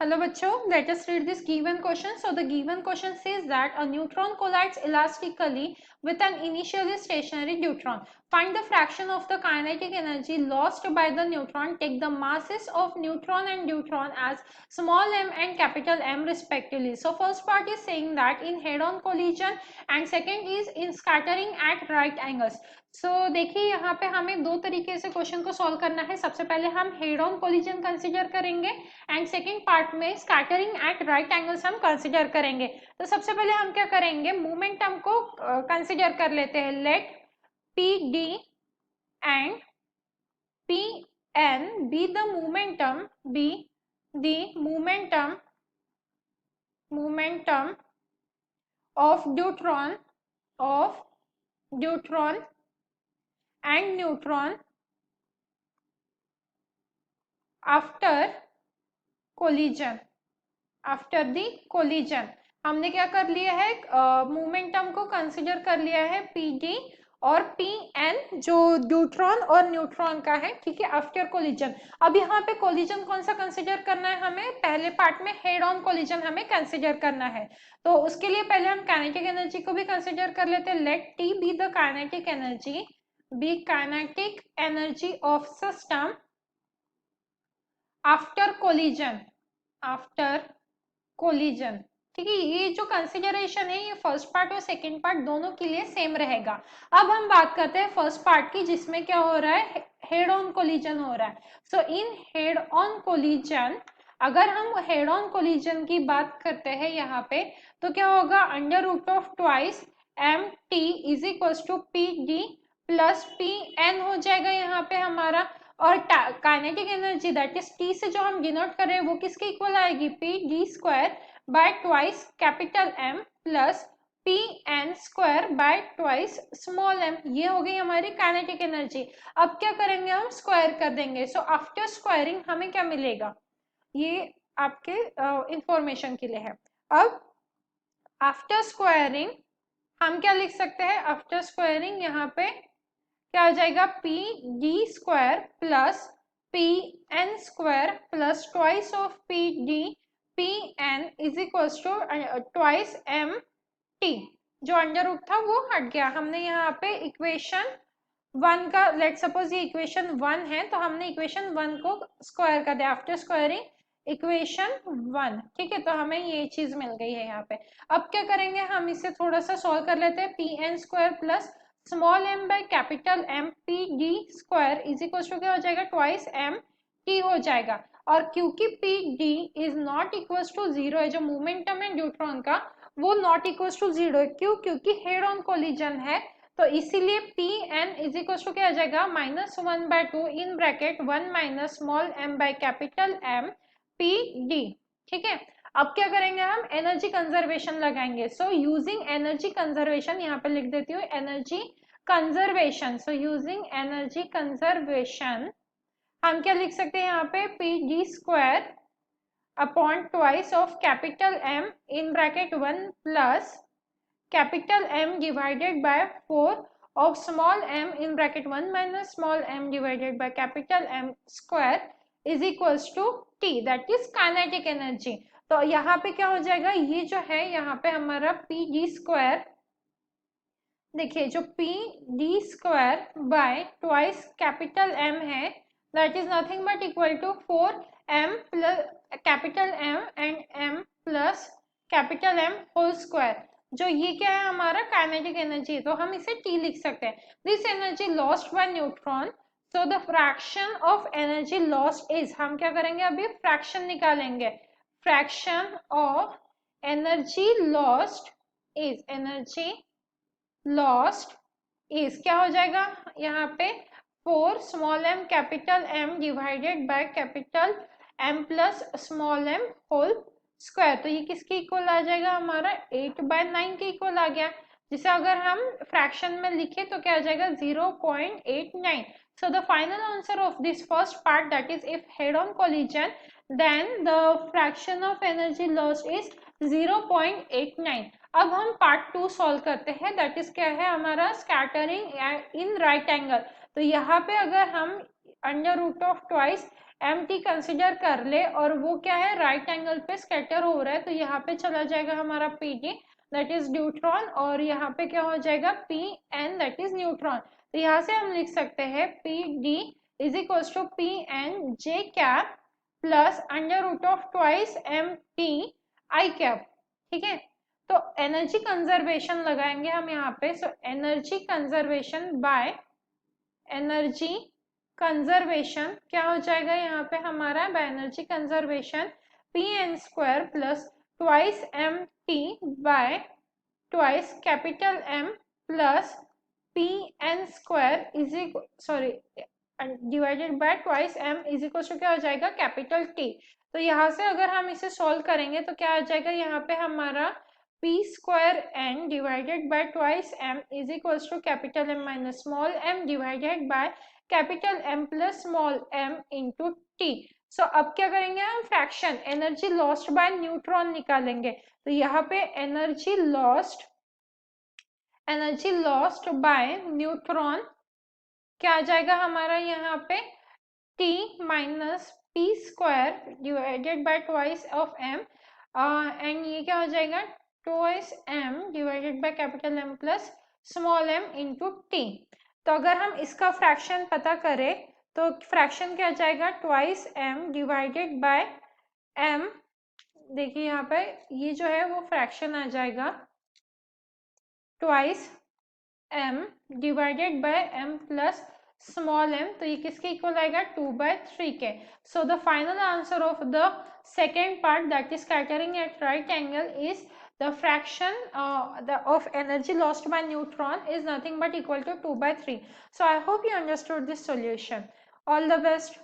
Hello बच्चों, let us read this given question. So the given question says that a neutron collides elastically with an initially stationary neutron. Find the fraction of the kinetic energy lost by the neutron. Take the masses of neutron and deuteron as small m and capital M respectively. So first part is saying that in head-on collision and second is in scattering at right angles. देखिए यहाँ पे हमें दो तरीके से question को solve करना है. सबसे पहले हम हेड ऑन कोलिजन कंसीडर करेंगे एंड सेकेंड पार्ट में स्कैटरिंग एट राइट एंगल्स हम कंसिडर करेंगे. तो सबसे पहले हम क्या करेंगे, मोमेंटम को कंसिडर कर लेते हैं. Let P D and P N be the momentum of deuteron and neutron after the collision. हमने क्या कर लिया है, मोमेंटम को कंसिडर कर लिया है पी डी और पी एन जो ड्यूट्रॉन और न्यूट्रॉन का है, ठीक है, आफ्टर कोलिजन. अब यहाँ पे कोलिजन कौन सा कंसिडर करना है हमें, पहले पार्ट में हेड ऑन कोलिजन हमें कंसिडर करना है. तो उसके लिए पहले हम काइनेटिक एनर्जी को भी कंसिडर कर लेते हैं. Let T be the kinetic energy of system after collision. ठीक है, ये जो कंसिडरेशन है ये फर्स्ट पार्ट और सेकंड पार्ट दोनों के लिए सेम रहेगा. अब हम बात करते हैं फर्स्ट पार्ट की, जिसमें क्या हो रहा है, हेड ऑन कोलिजन हो रहा है. सो इन हेड ऑन कोलिजन, अगर हम हेड ऑन कोलिजन की बात करते हैं यहाँ पे, तो क्या होगा, under root of twice M T is equal to P D plus P N हो जाएगा यहाँ पे हमारा. और kinetic energy that is T से जो हम डिनोट कर रहे हैं वो किसके इक्वल आएगी, P D square by twice capital M plus P N square by twice small M. ये हो गई हमारी काइनेटिक एनर्जी. अब क्या करेंगे, हम स्क्वायर कर देंगे. सो आफ्टर स्क्वायरिंग हमें क्या मिलेगा, ये आपके इंफॉर्मेशन के लिए है. अब आफ्टर स्क्वायरिंग हम क्या लिख सकते हैं, आफ्टर स्क्वायरिंग यहाँ पे क्या आ जाएगा, P D square plus P N square plus twice of P D P N is equal to twice M T. जो अंडर रूट था वो हट गया. हमने यहाँ पे इक्वेशन 1 का, लेट सपोज ये इक्वेशन 1 है, तो हमने इक्वेशन 1 को स्क्वायर कर दिया आफ्टर स्क्वायरिंग इक्वेशन 1. ठीक है, तो हमें ये चीज मिल गई है यहाँ पे. अब क्या करेंगे, हम इसे थोड़ा सा सॉल्व कर लेते हैं. P N square plus small M by capital M P D square is equal to क्या हो जाएगा, ट्वाइस एम टी हो जाएगा. और क्योंकि P D is not equal to zero है, जो मोमेंटम है न्यूट्रॉन का वो नॉट इक्वल टू जीरो है. क्यों, क्योंकि हेड ऑन कोलिजन है. तो इसीलिए P N is equal to क्या आ जाएगा, -1/2 in bracket 1 minus small M by capital M P D. ठीक है, अब क्या करेंगे, हम एनर्जी कंजर्वेशन लगाएंगे. सो यूजिंग एनर्जी कंजर्वेशन, यहाँ पे लिख देती हूँ energy conservation. So using energy conservation हम क्या लिख सकते हैं यहाँ पे, P D square upon twice of capital M in bracket 1 plus capital M divided by 4 of small m in bracket 1 minus small m divided by capital M square is equals to T, that is kinetic energy. तो यहाँ पे क्या हो जाएगा, ये जो है यहाँ पे हमारा पी डी स्क्वायर, देखिए जो P D square by twice capital M है, that is nothing but equal to 4m plus capital M and m plus capital M whole square. जो ये क्या है हमारा काइनेटिक एनर्जी, तो हम इसे T लिख सकते हैं. This energy lost by neutron, so the fraction of energy lost is, हम क्या करेंगे अभी फ्रैक्शन निकालेंगे. Fraction of energy lost is क्या हो जाएगा यहाँ पे, 4 small M capital M divided by capital M plus small M whole square. तो ये किसके इक्वल आ जाएगा, हमारा 8/9 के इक्वल आ गया. जिसे अगर हम फ्रैक्शन में लिखे तो क्या आ जाएगा, 0.89. So the final answer of this first part, that is if head-on collision, then the fraction of energy lost is 0.89. अब हम पार्ट 2 सॉल्व करते हैं, दैट इज क्या है हमारा, स्कैटरिंग इन राइट एंगल. तो यहाँ पे अगर हम under root of twice M T consider कर ले और वो क्या है राइट एंगल पे स्कैटर हो रहा है, तो यहाँ पे चला जाएगा हमारा Pd दैट इज न्यूट्रॉन, और यहाँ पे क्या हो जाएगा Pn दैट इज न्यूट्रॉन। तो यहाँ से हम लिख सकते हैं Pd is equal to Pn j cap plus under root of twice mt I cap. ठीक है, तो एनर्जी कंजर्वेशन लगाएंगे हम यहाँ पे। So energy conservation by energy conservation क्या हो जाएगा यहाँ पे हमारा, by energy conservation Pn square plus twice mt by twice capital M plus Pn square is sorry divided by twice M is equal to क्या हो जाएगा कैपिटल T। तो यहाँ से अगर हम इसे सॉल्व करेंगे तो क्या आ जाएगा यहाँ पे हमारा p square n divided by twice m is equal to capital M minus small m divided by capital M plus small m into t। So अब क्या करेंगे हम, fraction energy lost by neutron निकालेंगे। तो यहाँ पे एनर्जी लॉस्ट बाय न्यूट्रॉन क्या आ जाएगा हमारा यहाँ पे t minus p square divided by twice of m and ये क्या हो जाएगा twice m divided by capital M plus small m into t। तो अगर हम इसका फ्रैक्शन पता करें तो फ्रैक्शन क्या जाएगा twice m divided bye m, देखिए यहाँ पे ये जो है वो फ्रैक्शन आ जाएगा twice m divided bye m plus small m, तो ये किसके इक्वल आएगा 2/3 के। So the final answer of the second part that is scattering at right angle is the fraction of energy lost by neutron is nothing but equal to 2/3. So I hope you understood this solution. All the best.